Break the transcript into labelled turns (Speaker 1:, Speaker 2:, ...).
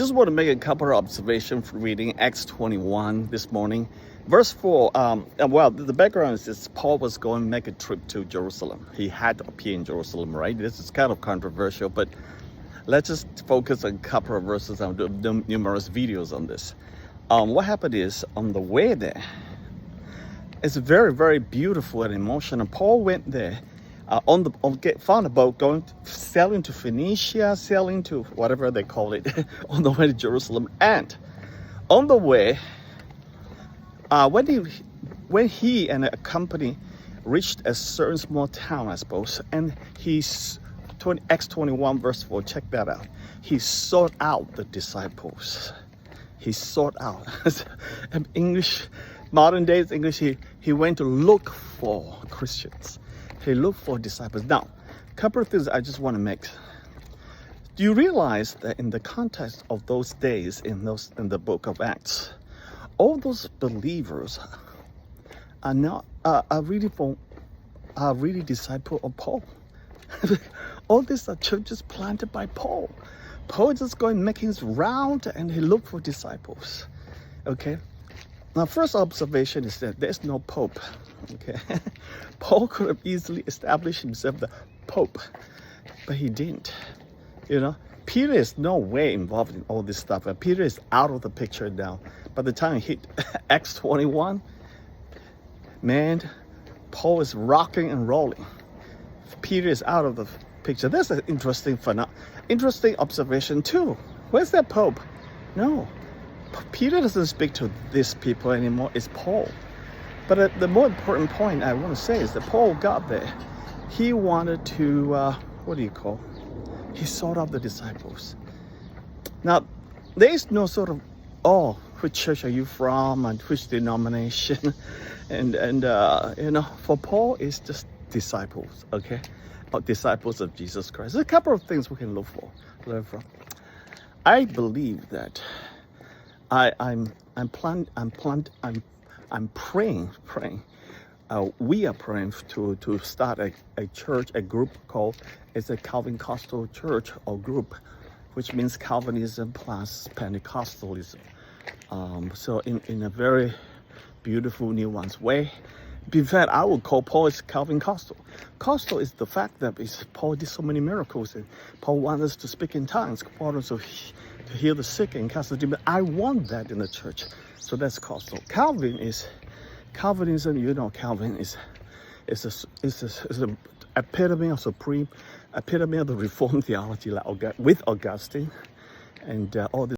Speaker 1: Just want to make a couple of observations from reading Acts 21 this morning. Verse 4, the background is this: Paul was going to make a trip to Jerusalem. He had to appear in Jerusalem, right? This is kind of controversial, but let's just focus on a couple of verses. I'll do numerous videos on this. What happened is, on the way there, it's very, very beautiful and emotional. Paul went there, found a boat sailing to Phoenicia, sailing to whatever they call it, on the way to Jerusalem. And on the way, when he and a company reached a certain small town, I suppose, and Acts 21 verse 4, check that out. He sought out the disciples. He sought out. English, modern days English, he went to look for Christians. He looked for disciples. Now, a couple of things I just want to make. Do you realize that in the context of those days in the book of Acts, all those believers are really disciples of Paul? All these are churches planted by Paul. Paul just going making his round and he looked for disciples. Okay. Now, first observation is that there's no pope. Okay. Paul could have easily established himself the pope, but he didn't. Peter is no way involved in all this stuff. Peter is out of the picture now. By the time he hit Acts 21, man, Paul is rocking and rolling. Peter is out of the picture. That's an interesting observation too. Where's that pope? No. Peter doesn't speak to these people anymore. It's Paul. But the more important point I want to say is that Paul got there. He wanted to, he sought out the disciples. Now, there is no sort of, which church are you from and which denomination? and for Paul, it's just disciples, okay? Disciples of Jesus Christ. There's a couple of things we can learn from. I believe that I'm praying. We are praying to start a church, a group called, it's a Calvinism church or group, which means Calvinism plus Pentecostalism. So in a very beautiful, nuanced way. In fact, I would call Paul is Calvin Costal. Costal is the fact that Paul did so many miracles, and Paul wants us to speak in tongues, Paul wants us to heal the sick and cast the demon. I want that in the church. So that's Costal. Calvinism, Calvin is an epitome of the Reformed theology, like with Augustine and all this.